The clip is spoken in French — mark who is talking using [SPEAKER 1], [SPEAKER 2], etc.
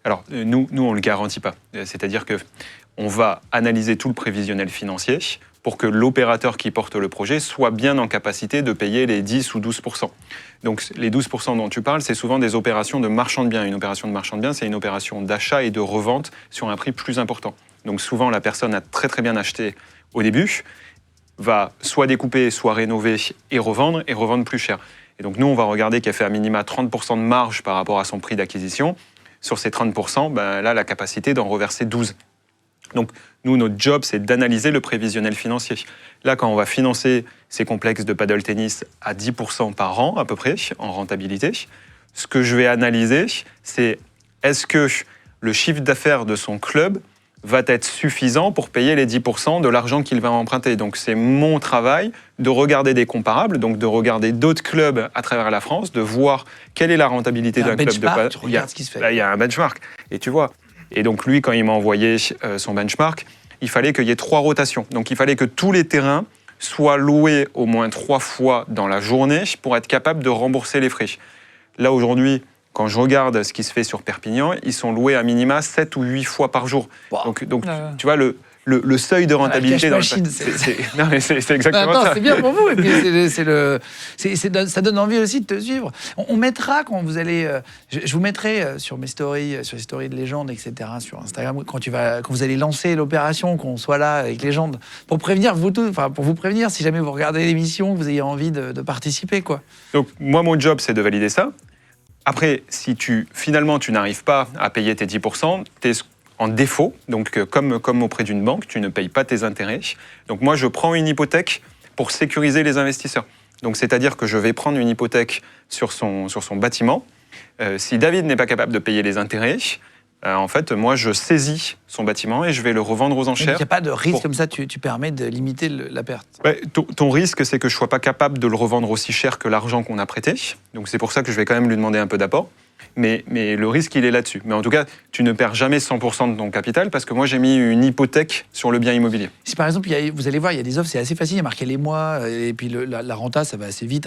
[SPEAKER 1] Alors, nous on ne le garantit pas. C'est-à-dire qu'on va analyser tout le prévisionnel financier pour que l'opérateur qui porte le projet soit bien en capacité de payer les 10 ou 12%. Donc, les 12% dont tu parles, c'est souvent des opérations de marchand de biens. Une opération de marchand de biens, c'est une opération d'achat et de revente sur un prix plus important. Donc, souvent, la personne a très très bien acheté au début, va soit découper, soit rénover et revendre plus cher. Et donc, nous, on va regarder qu'elle fait à minima 30% de marge par rapport à son prix d'acquisition. Sur ces 30%, ben, là, la capacité d'en reverser 12%. Donc, nous, notre job, c'est d'analyser le prévisionnel financier. Là, quand on va financer ces complexes de paddle tennis à 10% par an, à peu près, en rentabilité, ce que je vais analyser, c'est est-ce que le chiffre d'affaires de son club va être suffisant pour payer les 10% de l'argent qu'il va emprunter. Donc, c'est mon travail de regarder des comparables, donc de regarder d'autres clubs à travers la France, de voir quelle est la rentabilité d'un club de paddle.
[SPEAKER 2] Tu regardes ce qui se fait.
[SPEAKER 1] Là, il y a un benchmark. Et tu vois. Et donc, lui, quand il m'a envoyé son benchmark, il fallait qu'il y ait 3 rotations. Donc, il fallait que tous les terrains soient loués au moins 3 fois dans la journée pour être capable de rembourser les frais. Là, aujourd'hui, quand je regarde ce qui se fait sur Perpignan, ils sont loués à minima 7 ou 8 fois par jour.
[SPEAKER 2] Wow.
[SPEAKER 1] Donc tu vois, le seuil de rentabilité... Non, mais c'est exactement ça.
[SPEAKER 2] C'est bien pour vous. Et puis ça donne envie aussi de te suivre. On mettra, quand vous allez... Je vous mettrai sur mes stories, sur les stories de Légende, etc., sur Instagram, quand vous allez lancer l'opération, qu'on soit là avec Légende, pour prévenir pour vous prévenir, si jamais vous regardez l'émission, que vous ayez envie de participer, quoi.
[SPEAKER 1] Donc, moi, mon job, c'est de valider ça. Après, si finalement tu n'arrives pas à payer tes 10%, tu es en défaut. Donc, comme auprès d'une banque, tu ne payes pas tes intérêts. Donc, moi, je prends une hypothèque pour sécuriser les investisseurs. Donc, c'est-à-dire que je vais prendre une hypothèque sur son bâtiment. Si David n'est pas capable de payer les intérêts, en fait, moi, je saisis son bâtiment et je vais le revendre aux enchères.
[SPEAKER 2] Il n'y a pas de risque comme ça, tu permets de limiter la perte.
[SPEAKER 1] Ouais, ton risque, c'est que je ne sois pas capable de le revendre aussi cher que l'argent qu'on a prêté. Donc, c'est pour ça que je vais quand même lui demander un peu d'apport. Mais le risque, il est là-dessus. Mais en tout cas, tu ne perds jamais 100% de ton capital parce que moi, j'ai mis une hypothèque sur le bien immobilier.
[SPEAKER 2] Si par exemple, vous allez voir, il y a des offres, c'est assez facile, il y a marqué les mois, et puis la renta, ça va assez vite. Hein.